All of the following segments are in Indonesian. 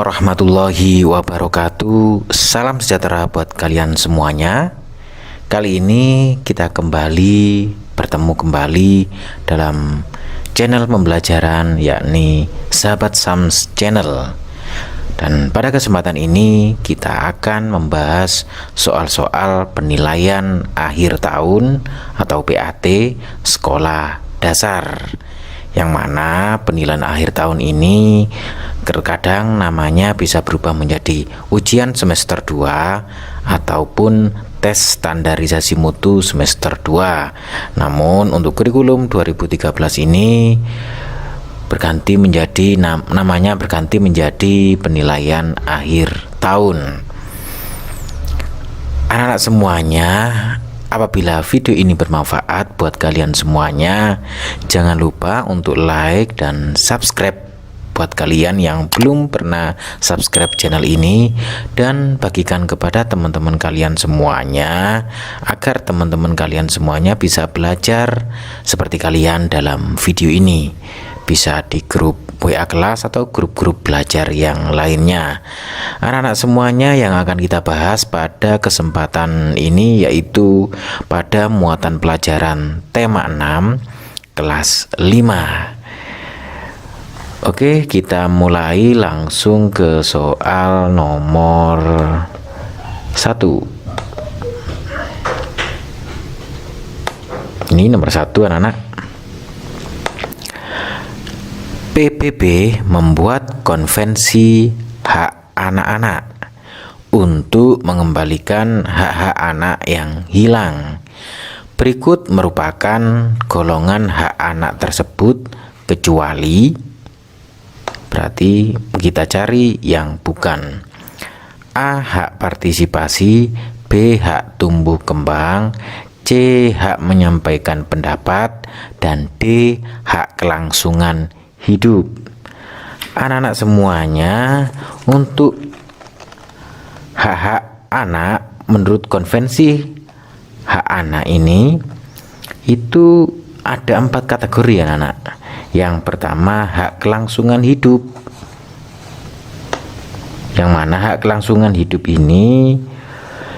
warahmatullahi wabarakatuh. Salam sejahtera buat kalian semuanya. Kali ini kita bertemu kembali dalam channel pembelajaran, yakni Sahabat Sams Channel. Dan pada kesempatan ini kita akan membahas soal-soal penilaian akhir tahun atau PAT sekolah dasar, yang mana penilaian akhir tahun ini terkadang namanya bisa berubah menjadi ujian semester 2 ataupun tes standarisasi mutu semester 2. Namun untuk kurikulum 2013 ini namanya berganti menjadi penilaian akhir tahun. Anak-anak semuanya, apabila video ini bermanfaat buat kalian semuanya, jangan lupa untuk like dan subscribe buat kalian yang belum pernah subscribe channel ini, dan bagikan kepada teman-teman kalian semuanya agar teman-teman kalian semuanya bisa belajar seperti kalian dalam video ini, bisa di grup WA kelas atau grup-grup belajar yang lainnya. Anak-anak semuanya, yang akan kita bahas pada kesempatan ini yaitu pada muatan pelajaran tema 6 kelas 5. Oke, kita mulai langsung ke soal nomor 1. Ini nomor 1, anak-anak. PBB membuat konvensi hak anak-anak untuk mengembalikan hak-hak anak yang hilang. Berikut merupakan golongan hak anak tersebut kecuali, berarti kita cari yang bukan. A. Hak partisipasi, B. Hak tumbuh kembang, C. Hak menyampaikan pendapat, dan D. Hak kelangsungan hidup. Anak-anak semuanya, untuk hak-hak anak menurut konvensi hak anak ini itu ada 4 kategori, anak-anak. Yang pertama, hak kelangsungan hidup, yang mana hak kelangsungan hidup ini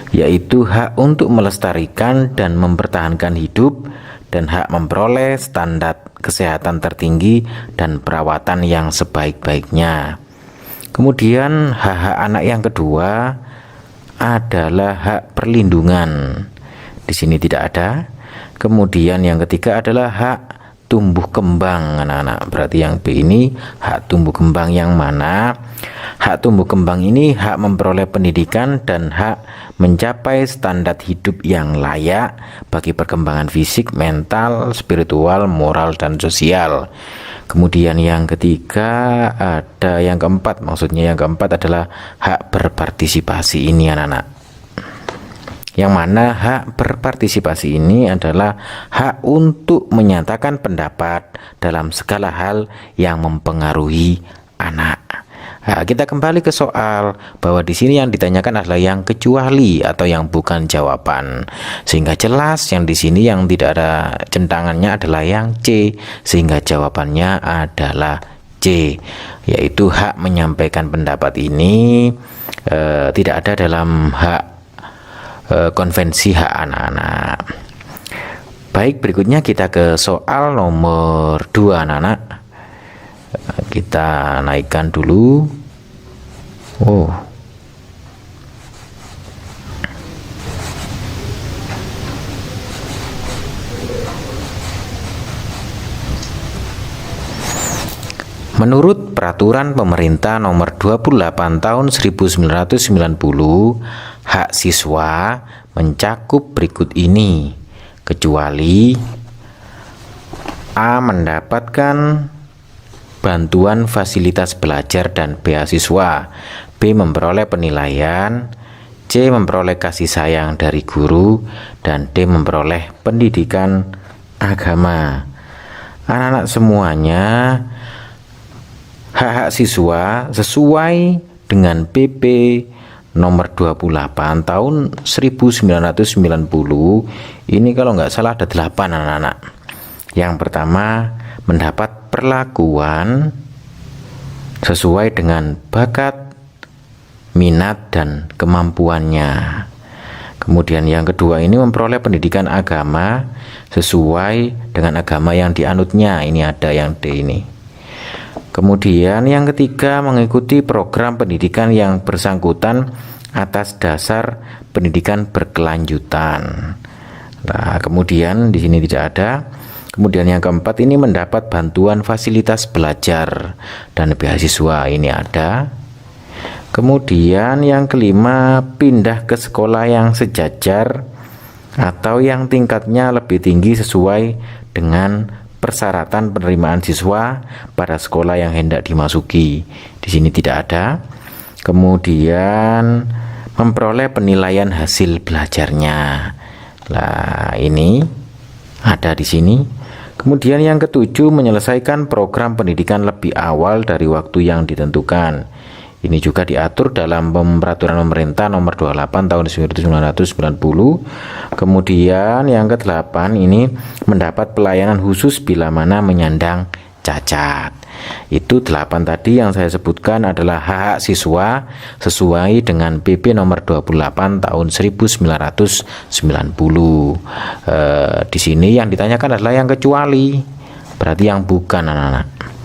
yaitu hak untuk melestarikan dan mempertahankan hidup, dan hak memperoleh standar kesehatan tertinggi dan perawatan yang sebaik-baiknya. Kemudian hak-hak anak yang kedua adalah hak perlindungan. Di sini tidak ada. Kemudian yang ketiga adalah hak tumbuh kembang, anak-anak. Berarti yang B ini hak tumbuh kembang, yang mana hak tumbuh kembang ini hak memperoleh pendidikan dan hak mencapai standar hidup yang layak bagi perkembangan fisik, mental, spiritual, moral, dan sosial. Kemudian yang ketiga ada yang keempat, maksudnya yang keempat adalah hak berpartisipasi ini, anak-anak. Yang mana hak berpartisipasi ini adalah hak untuk menyatakan pendapat dalam segala hal yang mempengaruhi anak. Nah, kita kembali ke soal, bahwa di sini yang ditanyakan adalah yang kecuali atau yang bukan jawaban, sehingga jelas yang di sini yang tidak ada centangannya adalah yang C, sehingga jawabannya adalah C, yaitu hak menyampaikan pendapat ini tidak ada dalam hak konvensi hak anak-anak. Baik, berikutnya kita ke soal nomor 2, anak-anak. Kita naikkan dulu. Menurut Peraturan Pemerintah Nomor 28 Tahun 1990, hak siswa mencakup berikut ini, kecuali A. Mendapatkan bantuan fasilitas belajar dan beasiswa, B. Memperoleh penilaian, C. Memperoleh kasih sayang dari guru, dan D. Memperoleh pendidikan agama. Anak-anak semuanya, hak-hak siswa sesuai dengan PP nomor 28 tahun 1990 ini, kalau nggak salah ada 8, anak-anak. Yang pertama, mendapat perlakuan sesuai dengan bakat minat dan kemampuannya. Kemudian yang kedua ini memperoleh pendidikan agama sesuai dengan agama yang dianutnya. Ini ada yang D ini. Kemudian yang ketiga mengikuti program pendidikan yang bersangkutan atas dasar pendidikan berkelanjutan. Nah, kemudian di sini tidak ada. Kemudian yang keempat ini mendapat bantuan fasilitas belajar dan beasiswa. Ini ada. Kemudian yang kelima pindah ke sekolah yang sejajar atau yang tingkatnya lebih tinggi sesuai dengan persyaratan penerimaan siswa pada sekolah yang hendak dimasuki. Di sini tidak ada. Kemudian memperoleh penilaian hasil belajarnya. Nah, ini ada di sini. Kemudian yang ketujuh menyelesaikan program pendidikan lebih awal dari waktu yang ditentukan. Ini juga diatur dalam peraturan pemerintah nomor 28 tahun 1990. Kemudian yang ke-8 ini mendapat pelayanan khusus bila mana menyandang cacat. Itu 8 tadi yang saya sebutkan adalah hak siswa sesuai dengan PP nomor 28 tahun 1990. Di sini yang ditanyakan adalah yang kecuali, berarti yang bukan anak-anak.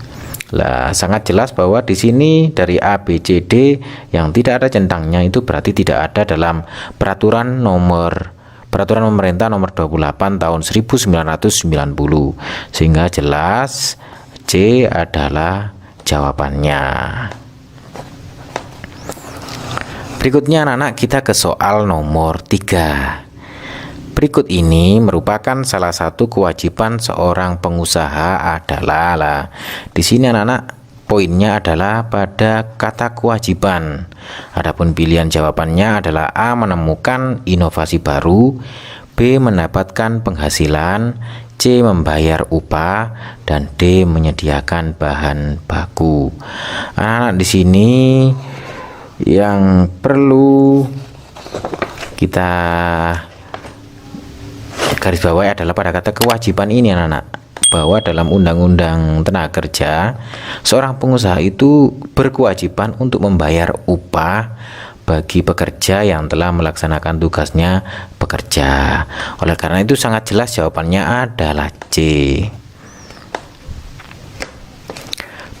Lah, sangat jelas bahwa di sini dari A, B, C, D yang tidak ada centangnya itu berarti tidak ada dalam peraturan pemerintah nomor 28 tahun 1990. Sehingga jelas C adalah jawabannya. Berikutnya anak-anak kita ke soal nomor 3. Berikut ini merupakan salah satu kewajiban seorang pengusaha adalah, di sini anak-anak poinnya adalah pada kata kewajiban. Adapun pilihan jawabannya adalah A. Menemukan inovasi baru, B. Mendapatkan penghasilan, C. Membayar upah, dan D. Menyediakan bahan baku. Anak-anak di sini yang perlu kita garis bawahi adalah pada kata kewajiban ini anak-anak, bahwa dalam Undang-Undang Tenaga Kerja seorang pengusaha itu berkewajiban untuk membayar upah bagi pekerja yang telah melaksanakan tugasnya bekerja. Oleh karena itu sangat jelas jawabannya adalah C.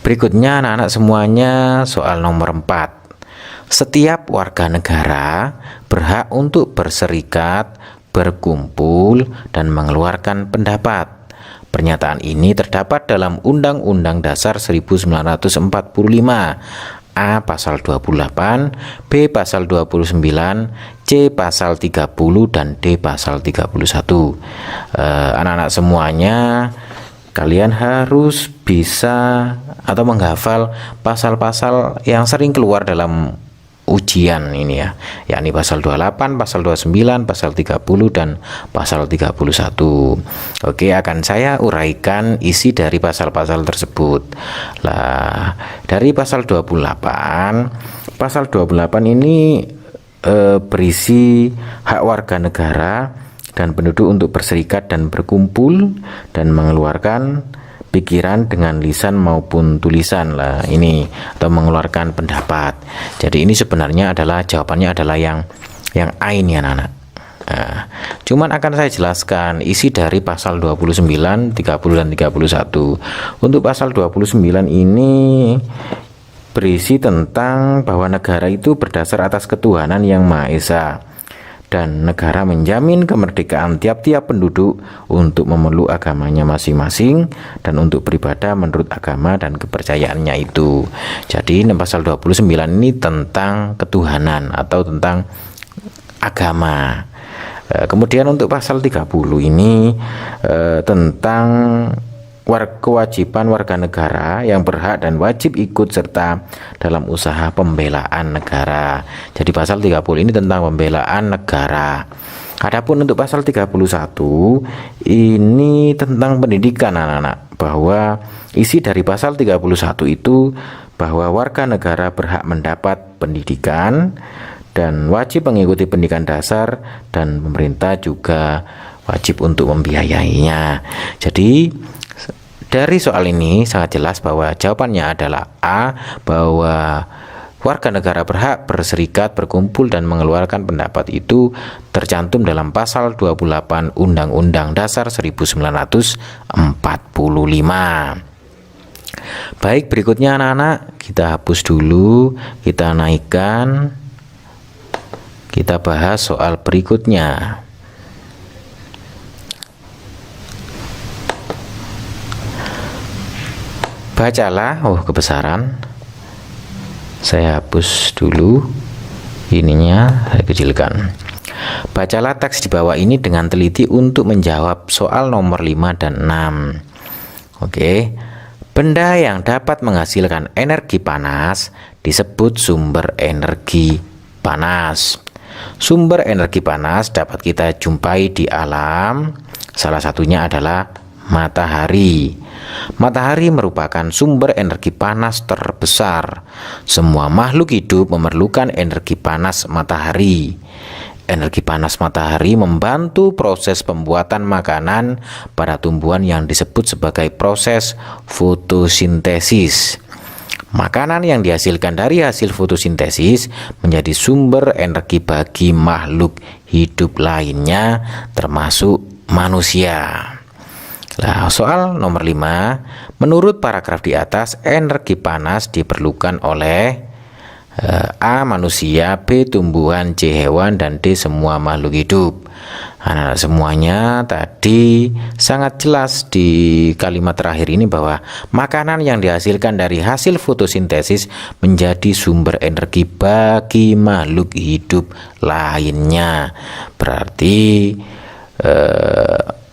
Berikutnya anak-anak semuanya soal nomor 4. Setiap warga negara berhak untuk berserikat, berkumpul, dan mengeluarkan pendapat. Pernyataan ini terdapat dalam Undang-Undang Dasar 1945, A. Pasal 28, B. Pasal 29, C. Pasal 30, dan D. Pasal 31. Anak-anak semuanya, kalian harus bisa atau menghafal pasal-pasal yang sering keluar dalam ujian ini ya, yakni pasal 28, pasal 29, pasal 30, dan pasal 31. Oke, akan saya uraikan isi dari pasal-pasal tersebut. Lah, dari pasal 28 ini berisi hak warga negara dan penduduk untuk berserikat dan berkumpul dan mengeluarkan pikiran dengan lisan maupun tulisan lah ini, atau mengeluarkan pendapat. Jadi ini sebenarnya adalah jawabannya adalah yang A ini anak-anak. Nah, cuman akan saya jelaskan isi dari pasal 29, 30, dan 31. Untuk pasal 29 ini berisi tentang bahwa negara itu berdasar atas ketuhanan yang Maha Esa, dan negara menjamin kemerdekaan tiap-tiap penduduk untuk memeluk agamanya masing-masing dan untuk beribadah menurut agama dan kepercayaannya itu. Jadi pasal 29 ini tentang ketuhanan atau tentang agama. Kemudian untuk pasal 30 ini tentang kewajiban warga negara yang berhak dan wajib ikut serta dalam usaha pembelaan negara. Jadi pasal 30 ini tentang pembelaan negara. Adapun untuk pasal 31 ini tentang pendidikan anak-anak, bahwa isi dari pasal 31 itu bahwa warga negara berhak mendapat pendidikan dan wajib mengikuti pendidikan dasar, dan pemerintah juga wajib untuk membiayainya. Jadi dari soal ini sangat jelas bahwa jawabannya adalah A, bahwa warga negara berhak berserikat, berkumpul, dan mengeluarkan pendapat itu tercantum dalam pasal 28 Undang-Undang Dasar 1945. Baik, berikutnya anak-anak, kita hapus dulu, kita naikkan, kita bahas soal berikutnya. Bacalah, kebesaran. Saya hapus dulu ininya, saya kecilkan. Bacalah teks di bawah ini dengan teliti untuk menjawab soal nomor 5 dan 6. Oke. Benda yang dapat menghasilkan energi panas disebut sumber energi panas. Sumber energi panas dapat kita jumpai di alam. Salah satunya adalah matahari. Matahari merupakan sumber energi panas terbesar. Semua makhluk hidup memerlukan energi panas matahari. Energi panas matahari membantu proses pembuatan makanan pada tumbuhan yang disebut sebagai proses fotosintesis. Makanan yang dihasilkan dari hasil fotosintesis menjadi sumber energi bagi makhluk hidup lainnya, termasuk manusia. Nah, soal nomor 5, menurut paragraf di atas, energi panas diperlukan oleh A. manusia, B. tumbuhan, C. hewan, dan D. semua makhluk hidup. Anak-anak semuanya tadi sangat jelas di kalimat terakhir ini bahwa makanan yang dihasilkan dari hasil fotosintesis menjadi sumber energi bagi makhluk hidup lainnya. Berarti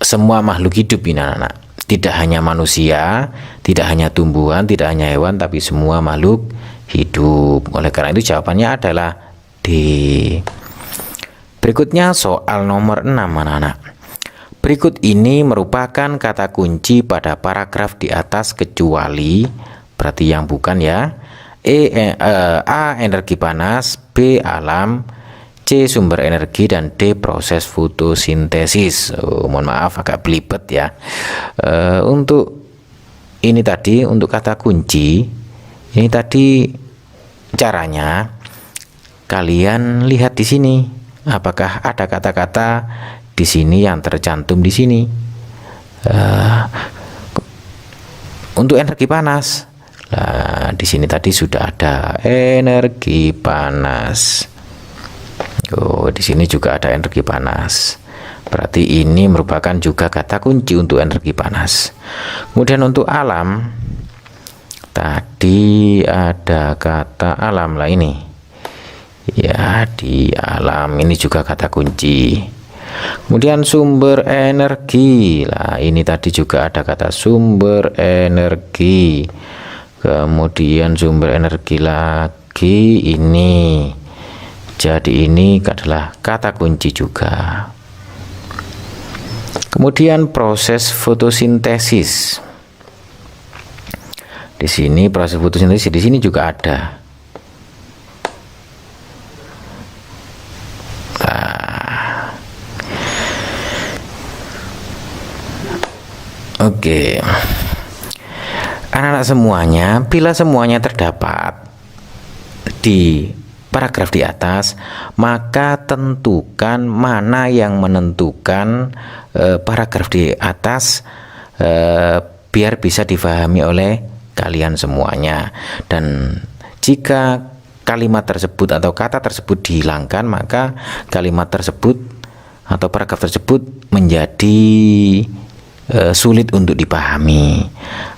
semua makhluk hidup ini anak-anak, tidak hanya manusia, tidak hanya tumbuhan, tidak hanya hewan, tapi semua makhluk hidup. Oleh karena itu jawabannya adalah D. Berikutnya soal nomor 6 anak-anak. Berikut ini merupakan kata kunci pada paragraf di atas kecuali, berarti yang bukan ya. A. energi panas, B. alam, C. sumber energi, dan D. proses fotosintesis. Mohon maaf agak belibet ya. Untuk ini tadi, untuk kata kunci, ini tadi caranya kalian lihat di sini. Apakah ada kata-kata di sini yang tercantum di sini? Untuk energi panas. Nah, di sini tadi sudah ada energi panas. Di sini juga ada energi panas. Berarti ini merupakan juga kata kunci untuk energi panas. Kemudian untuk alam, tadi ada kata alam lah ini. Ya, di alam ini juga kata kunci. Kemudian sumber energi. Lah, ini tadi juga ada kata sumber energi. Kemudian sumber energi lagi ini. Jadi ini adalah kata kunci juga. Kemudian proses fotosintesis. Di sini proses fotosintesis di sini juga ada. Oke. Anak-anak semuanya, bila semuanya terdapat di paragraf di atas, maka tentukan mana yang menentukan paragraf di atas biar bisa difahami oleh kalian semuanya. Dan jika kalimat tersebut atau kata tersebut dihilangkan, maka kalimat tersebut atau paragraf tersebut menjadi sulit untuk dipahami.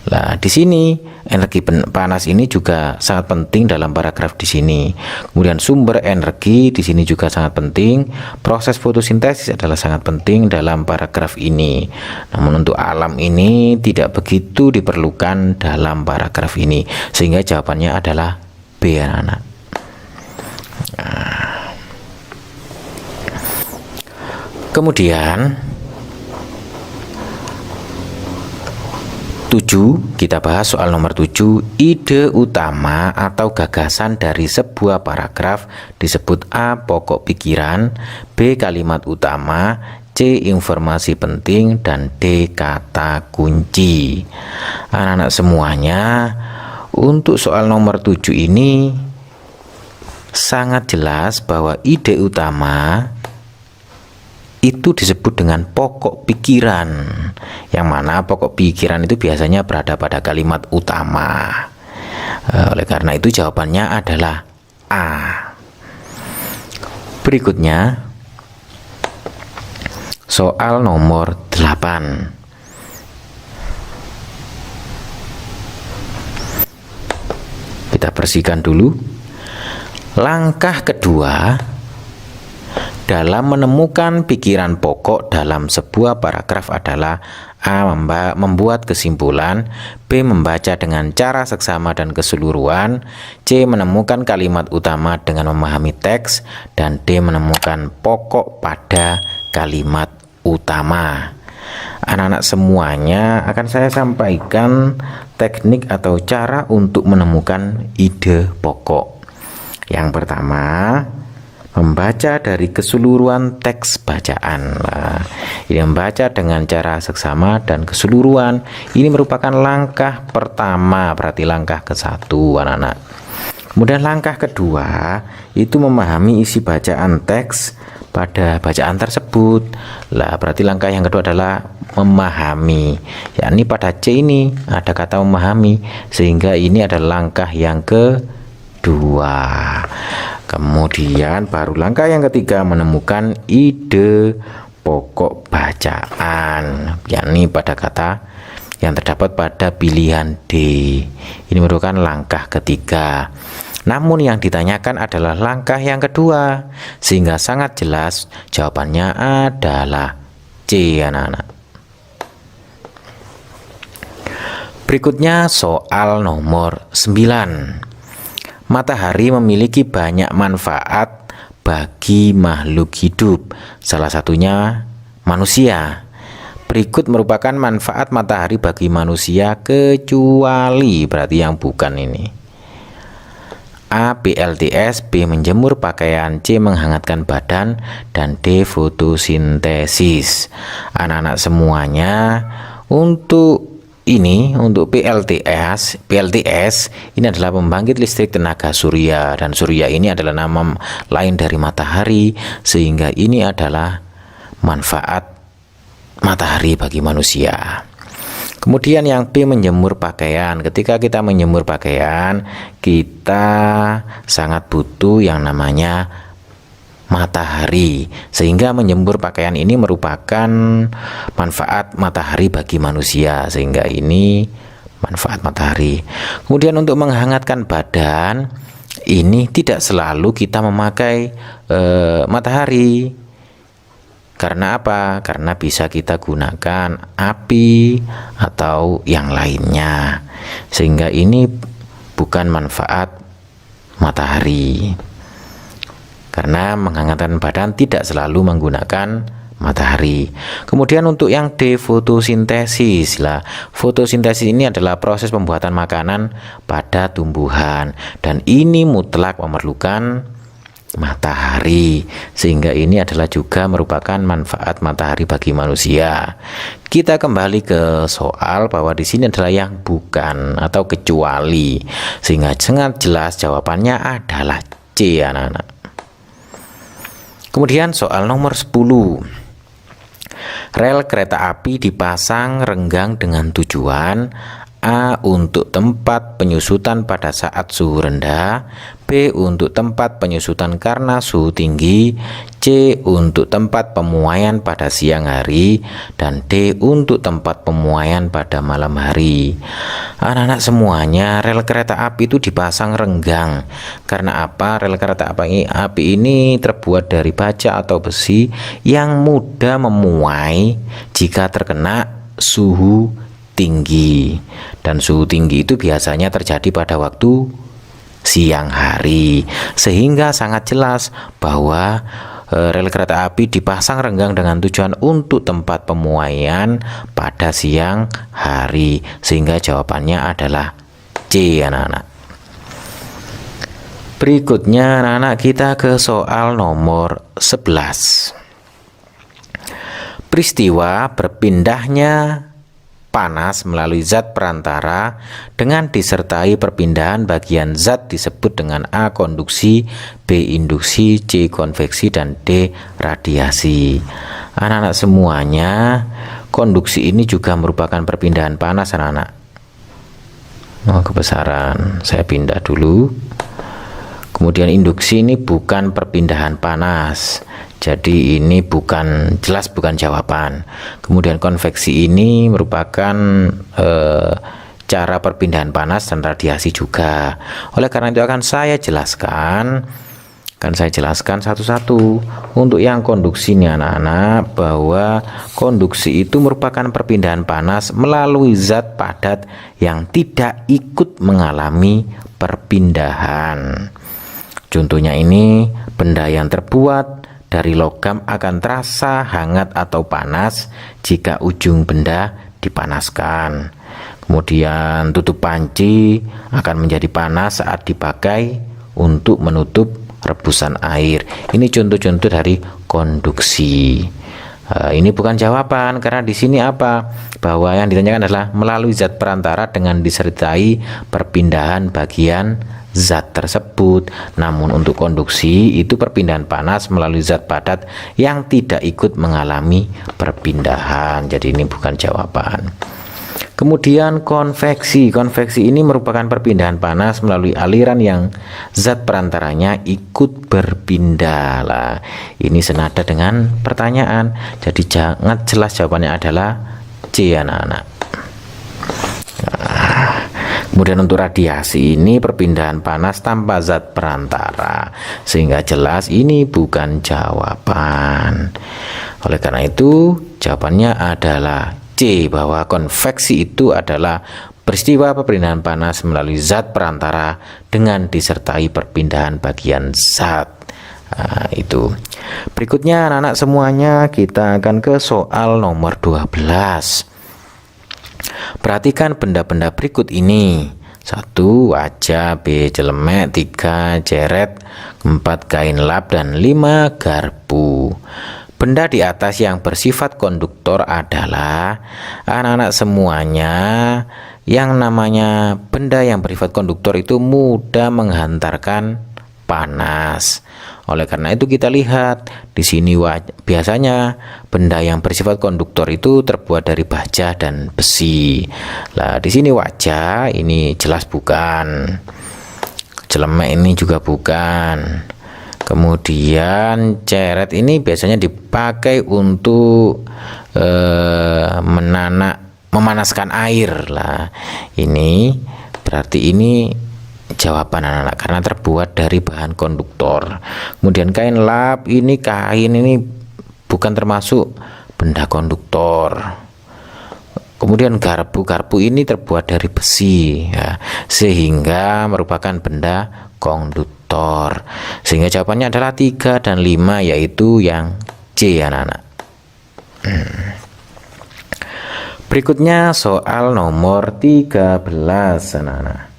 Nah, di sini energi panas ini juga sangat penting dalam paragraf di sini. Kemudian sumber energi di sini juga sangat penting. Proses fotosintesis adalah sangat penting dalam paragraf ini. Namun untuk alam ini tidak begitu diperlukan dalam paragraf ini. Sehingga jawabannya adalah B, anak-anak. Kemudian 7, kita bahas soal nomor 7. Ide utama atau gagasan dari sebuah paragraf disebut A. pokok pikiran, B. kalimat utama, C. informasi penting, dan D. kata kunci. Anak-anak semuanya, untuk soal nomor 7 ini sangat jelas bahwa ide utama itu disebut dengan pokok pikiran, yang mana pokok pikiran itu biasanya berada pada kalimat utama. Oleh karena itu jawabannya adalah A. Berikutnya soal nomor 8. Kita bersihkan dulu. Langkah kedua dalam menemukan pikiran pokok dalam sebuah paragraf adalah A. Membuat kesimpulan, B. Membaca dengan cara seksama dan keseluruhan, C. Menemukan kalimat utama dengan memahami teks, dan D. Menemukan pokok pada kalimat utama. Anak-anak semuanya akan saya sampaikan teknik atau cara untuk menemukan ide pokok. Yang pertama, membaca dari keseluruhan teks bacaan. Ini membaca dengan cara seksama dan keseluruhan. Ini merupakan langkah pertama, berarti langkah ke-1 anak-anak. Kemudian langkah kedua itu memahami isi bacaan teks pada bacaan tersebut. Berarti langkah yang kedua adalah memahami. Yakni pada C ini ada kata memahami, sehingga ini adalah langkah yang kedua. Kemudian baru langkah yang ketiga menemukan ide pokok bacaan, yakni pada kata yang terdapat pada pilihan D. Ini merupakan langkah ketiga. Namun yang ditanyakan adalah langkah yang kedua, sehingga sangat jelas jawabannya adalah C, anak-anak. Berikutnya soal nomor 9. Matahari memiliki banyak manfaat bagi makhluk hidup, salah satunya manusia. Berikut merupakan manfaat matahari bagi manusia kecuali, berarti yang bukan ini. A. PLTS, B. Menjemur pakaian, C. Menghangatkan badan, dan D. Fotosintesis. Anak-anak semuanya, untuk PLTS ini adalah pembangkit listrik tenaga surya, dan surya ini adalah nama lain dari matahari, sehingga ini adalah manfaat matahari bagi manusia. Kemudian yang B, menjemur pakaian. Ketika kita menjemur pakaian, kita sangat butuh yang namanya matahari, sehingga menjemur pakaian ini merupakan manfaat matahari bagi manusia, sehingga ini manfaat matahari. Kemudian untuk menghangatkan badan, ini tidak selalu kita memakai matahari. Karena apa? Karena bisa kita gunakan api atau yang lainnya, sehingga ini bukan manfaat matahari. Karena menghangatkan badan tidak selalu menggunakan matahari. Kemudian untuk yang D, fotosintesis. Fotosintesis ini adalah proses pembuatan makanan pada tumbuhan, dan ini mutlak memerlukan matahari, sehingga ini adalah juga merupakan manfaat matahari bagi manusia. Kita kembali ke soal bahwa di sini adalah yang bukan atau kecuali, sehingga sangat jelas jawabannya adalah C, anak-anak. Kemudian soal nomor 10. Rel kereta api dipasang renggang dengan tujuan A. Untuk tempat penyusutan pada saat suhu rendah, B. Untuk tempat penyusutan karena suhu tinggi, C. Untuk tempat pemuaian pada siang hari, dan D. Untuk tempat pemuaian pada malam hari. Anak-anak semuanya, rel kereta api itu dipasang renggang. Karena apa? Rel kereta api ini terbuat dari baja atau besi yang mudah memuai jika terkena suhu tinggi, dan suhu tinggi itu biasanya terjadi pada waktu siang hari, sehingga sangat jelas bahwa rel kereta api dipasang renggang dengan tujuan untuk tempat pemuaian pada siang hari, sehingga jawabannya adalah C, anak-anak. Berikutnya anak-anak, kita ke soal nomor 11. Peristiwa berpindahnya panas melalui zat perantara dengan disertai perpindahan bagian zat disebut dengan A. Konduksi, B. Induksi, C. Konveksi, dan D. Radiasi. Anak-anak semuanya, konduksi ini juga merupakan perpindahan panas anak-anak. Kebesaran, saya pindah dulu. Kemudian induksi ini bukan perpindahan panas, jadi ini jelas bukan jawaban. Kemudian konveksi ini merupakan cara perpindahan panas dan radiasi juga. Oleh karena itu akan saya jelaskan satu-satu. Untuk yang konduksi ini anak-anak, bahwa konduksi itu merupakan perpindahan panas melalui zat padat yang tidak ikut mengalami perpindahan. Contohnya ini, benda yang terbuat dari logam akan terasa hangat atau panas jika ujung benda dipanaskan. Kemudian tutup panci akan menjadi panas saat dipakai untuk menutup rebusan air. Ini contoh-contoh dari konduksi. Ini bukan jawaban, karena di sini apa? Bahwa yang ditanyakan adalah melalui zat perantara dengan disertai perpindahan bagian zat tersebut. Namun untuk konduksi itu perpindahan panas melalui zat padat yang tidak ikut mengalami perpindahan. Jadi ini bukan jawaban. Kemudian konveksi. Konveksi ini merupakan perpindahan panas melalui aliran yang zat perantaranya ikut berpindah. Lah, ini senada dengan pertanyaan. Jadi sangat jelas jawabannya adalah C anak-anak. Kemudian untuk radiasi ini perpindahan panas tanpa zat perantara, sehingga jelas ini bukan jawaban. Oleh karena itu jawabannya adalah C, bahwa konveksi itu adalah peristiwa perpindahan panas melalui zat perantara dengan disertai perpindahan bagian zat. Itu. Berikutnya anak-anak semuanya, kita akan ke soal nomor 12. Perhatikan benda-benda berikut ini. 1. Wajah, B. Celemek, 3. Ceret, 4. Kain lap, dan 5. Garpu. Benda di atas yang bersifat konduktor adalah, anak-anak semuanya, yang namanya benda yang bersifat konduktor itu mudah menghantarkan panas. Oleh karena itu kita lihat di sini biasanya benda yang bersifat konduktor itu terbuat dari baja dan besi. Lah di sini wajah ini jelas bukan. Celemek ini juga bukan. Kemudian ceret ini biasanya dipakai untuk memanaskan air. Lah ini berarti ini jawaban anak-anak karena terbuat dari bahan konduktor. Kemudian kain lap ini, kain ini bukan termasuk benda konduktor. Kemudian garpu ini terbuat dari besi ya, sehingga merupakan benda konduktor. Sehingga jawabannya adalah 3 dan 5, yaitu yang C anak-anak. Berikutnya soal nomor 13 anak-anak.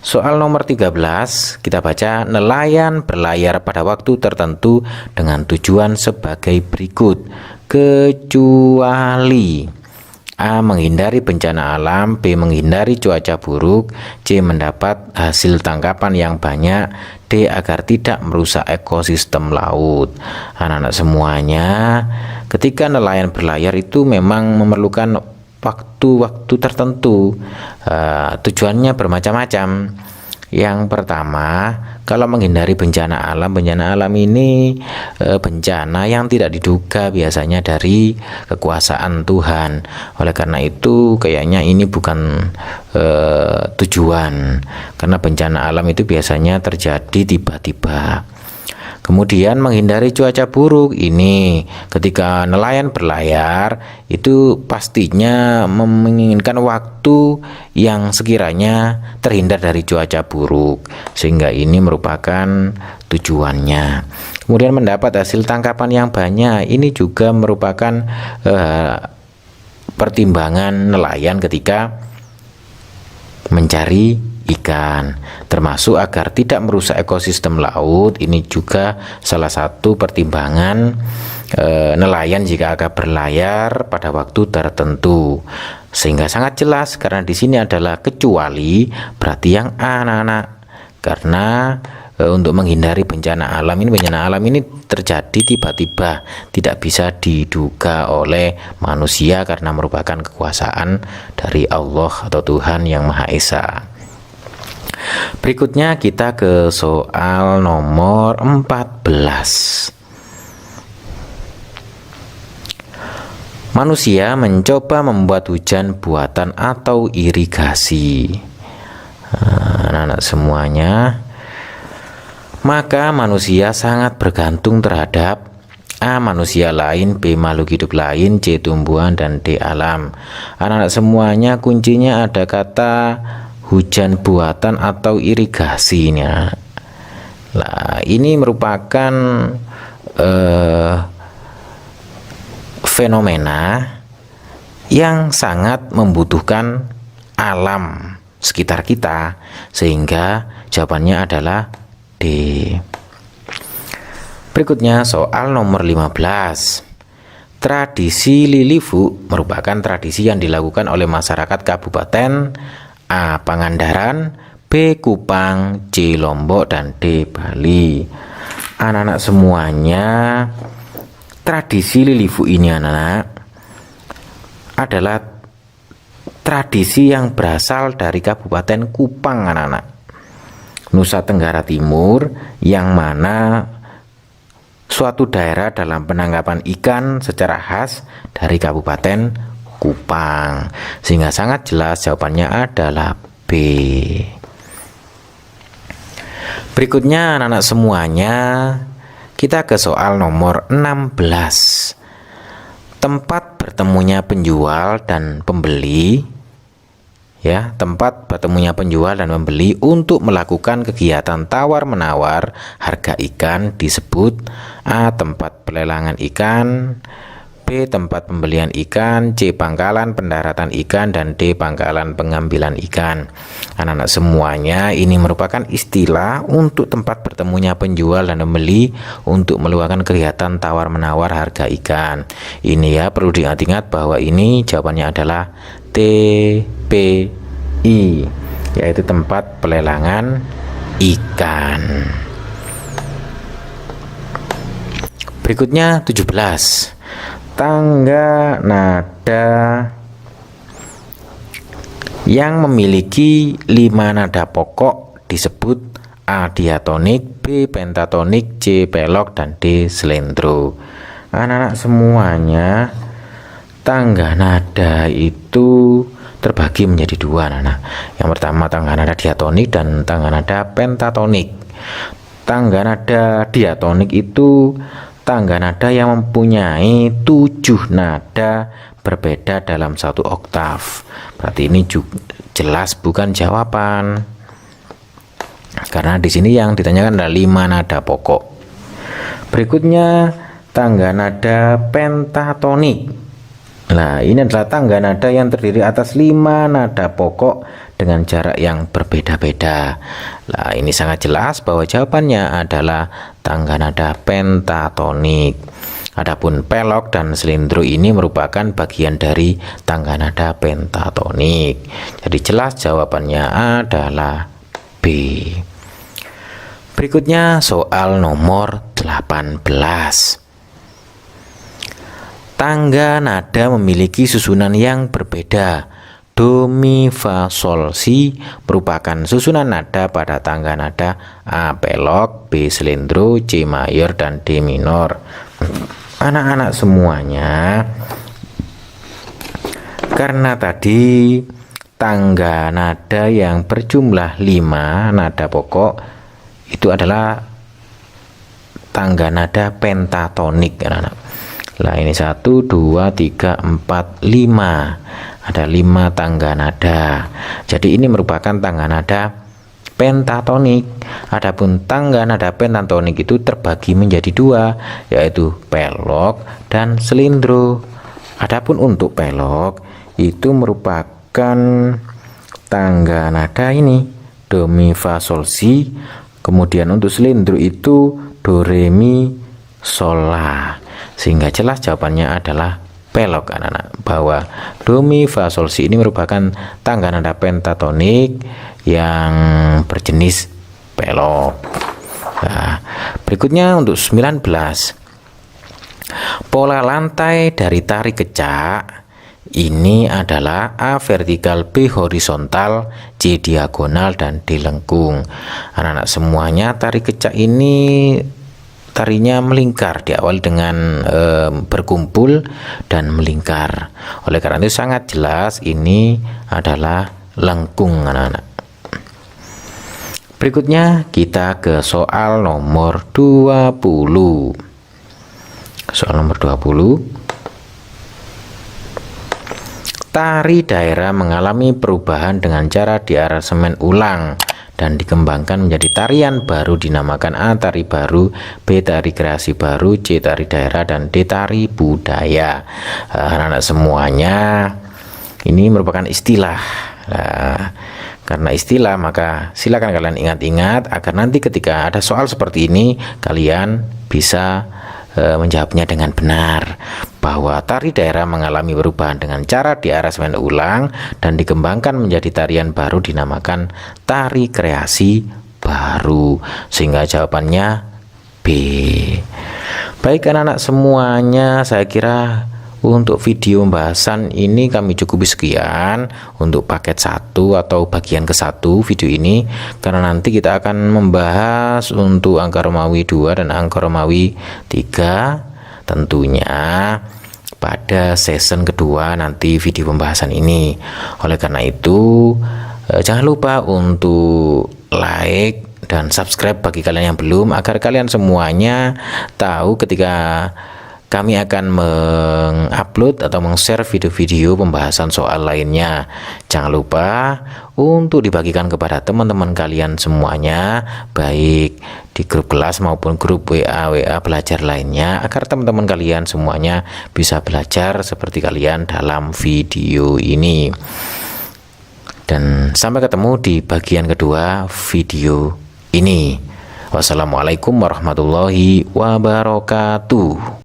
Soal nomor 13 kita baca, nelayan berlayar pada waktu tertentu dengan tujuan sebagai berikut, kecuali A. menghindari bencana alam, B. menghindari cuaca buruk, C. mendapat hasil tangkapan yang banyak, D. agar tidak merusak ekosistem laut. Anak-anak semuanya, ketika nelayan berlayar itu memang memerlukan waktu-waktu tertentu. Tujuannya bermacam-macam. Yang pertama, kalau menghindari bencana alam ini bencana yang tidak diduga, biasanya dari kekuasaan Tuhan. Oleh karena itu kayaknya ini bukan tujuan, karena bencana alam itu biasanya terjadi tiba-tiba. Kemudian menghindari cuaca buruk ini, ketika nelayan berlayar itu pastinya menginginkan waktu yang sekiranya terhindar dari cuaca buruk, sehingga ini merupakan tujuannya. Kemudian mendapat hasil tangkapan yang banyak, ini juga merupakan pertimbangan nelayan ketika mencari ikan, termasuk agar tidak merusak ekosistem laut. Ini juga salah satu pertimbangan nelayan jika akan berlayar pada waktu tertentu. Sehingga sangat jelas karena di sini adalah kecuali, berarti yang anak-anak. Karena untuk menghindari bencana alam ini terjadi tiba-tiba, tidak bisa diduga oleh manusia karena merupakan kekuasaan dari Allah atau Tuhan yang Maha Esa. Berikutnya kita ke soal nomor 14. Manusia mencoba membuat hujan buatan atau irigasi. Anak-anak semuanya, maka manusia sangat bergantung terhadap A. manusia lain, B. makhluk hidup lain, C. tumbuhan, dan D. alam. Anak-anak semuanya, kuncinya ada kata hujan buatan atau irigasinya. Nah, ini merupakan fenomena yang sangat membutuhkan alam sekitar kita, sehingga jawabannya adalah D. Berikutnya soal nomor 15. Tradisi Lilifu merupakan tradisi yang dilakukan oleh masyarakat Kabupaten A. Pangandaran, B. Kupang, C. Lombok, dan D. Bali. Anak-anak semuanya, tradisi Lilifu ini anak-anak adalah tradisi yang berasal dari Kabupaten Kupang, anak-anak, Nusa Tenggara Timur, yang mana suatu daerah dalam penangkapan ikan secara khas dari Kabupaten Kupang. Sehingga sangat jelas jawabannya adalah B. Berikutnya anak-anak semuanya, kita ke soal nomor 16. Tempat bertemunya penjual dan pembeli, ya, tempat bertemunya penjual dan pembeli untuk melakukan kegiatan tawar-menawar harga ikan disebut A. tempat pelelangan ikan, B. tempat pembelian ikan, C. pangkalan pendaratan ikan, dan D. pangkalan pengambilan ikan. Anak-anak semuanya, ini merupakan istilah untuk tempat bertemunya penjual dan pembeli untuk melakukan kegiatan tawar-menawar harga ikan. Ini ya, perlu diingat-ingat bahwa ini jawabannya adalah TPI, yaitu tempat pelelangan ikan. Berikutnya 17. Tangga nada yang memiliki 5 nada pokok disebut A. diatonik, B. pentatonik, C. pelok, dan D. slendro. Anak-anak semuanya, tangga nada itu terbagi menjadi 2, anak-anak. Yang pertama tangga nada diatonik dan tangga nada pentatonik. Tangga nada diatonik itu tangga nada yang mempunyai 7 nada berbeda dalam satu oktav. Berarti ini jelas bukan jawaban, karena di sini yang ditanyakan adalah 5 nada pokok. Berikutnya tangga nada pentatonik. Nah, ini adalah tangga nada yang terdiri atas 5 nada pokok dengan jarak yang berbeda-beda. Nah, ini sangat jelas bahwa jawabannya adalah tangga nada pentatonik. Adapun pelok dan slendro ini merupakan bagian dari tangga nada pentatonik. Jadi jelas jawabannya adalah B. Berikutnya soal nomor 18. Tangga nada memiliki susunan yang berbeda. Do, mi, fa, sol, si merupakan susunan nada pada tangga nada A. pelok, B. slendro, C. mayor, dan D. minor. Anak-anak semuanya, karena tadi tangga nada yang berjumlah 5 nada pokok itu adalah tangga nada pentatonik, anak-anak. Nah, ini 1, 2, 3, 4, 5. Ada 5 tangga nada. Jadi ini merupakan tangga nada pentatonik. Adapun tangga nada pentatonik itu terbagi menjadi 2, yaitu pelok dan slendro. Adapun untuk pelok itu merupakan tangga nada ini do, mi, fa, sol, si. Kemudian untuk slendro itu do, re, mi, sol, la. Sehingga jelas jawabannya adalah pelok anak-anak, bahwa do mi fa sol si ini merupakan tangga nada pentatonik yang berjenis pelok. Nah, berikutnya untuk 19, pola lantai dari tari kecak ini adalah A vertikal, B horizontal, C diagonal, dan D lengkung. Anak-anak semuanya tari kecak ini tarinya melingkar, diawali dengan berkumpul dan melingkar. Oleh karena itu sangat jelas ini adalah lengkung anak-anak. Berikutnya kita ke soal nomor 20. Soal nomor 20. Tari daerah mengalami perubahan dengan cara diaransemen ulang dan dikembangkan menjadi tarian baru dinamakan A tari baru, B tari kreasi baru, C tari daerah, dan D tari budaya. Anak-anak semuanya ini merupakan istilah. Karena istilah maka silakan kalian ingat-ingat agar nanti ketika ada soal seperti ini kalian bisa menjawabnya dengan benar, bahwa tari daerah mengalami perubahan dengan cara diaransemen ulang dan dikembangkan menjadi tarian baru dinamakan tari kreasi baru, sehingga jawabannya B. Baik anak-anak semuanya, saya kira untuk video pembahasan ini kami cukupi sekian untuk paket 1 atau bagian ke-1 video ini, karena nanti kita akan membahas untuk angka Romawi 2 dan angka Romawi 3 tentunya pada season kedua nanti video pembahasan ini. Oleh karena itu jangan lupa untuk like dan subscribe bagi kalian yang belum, agar kalian semuanya tahu ketika kami akan mengupload atau meng-share video-video pembahasan soal lainnya. Jangan lupa untuk dibagikan kepada teman-teman kalian semuanya, baik di grup kelas maupun grup WA belajar lainnya, agar teman-teman kalian semuanya bisa belajar seperti kalian dalam video ini. Dan sampai ketemu di bagian kedua video ini. Wassalamualaikum warahmatullahi wabarakatuh.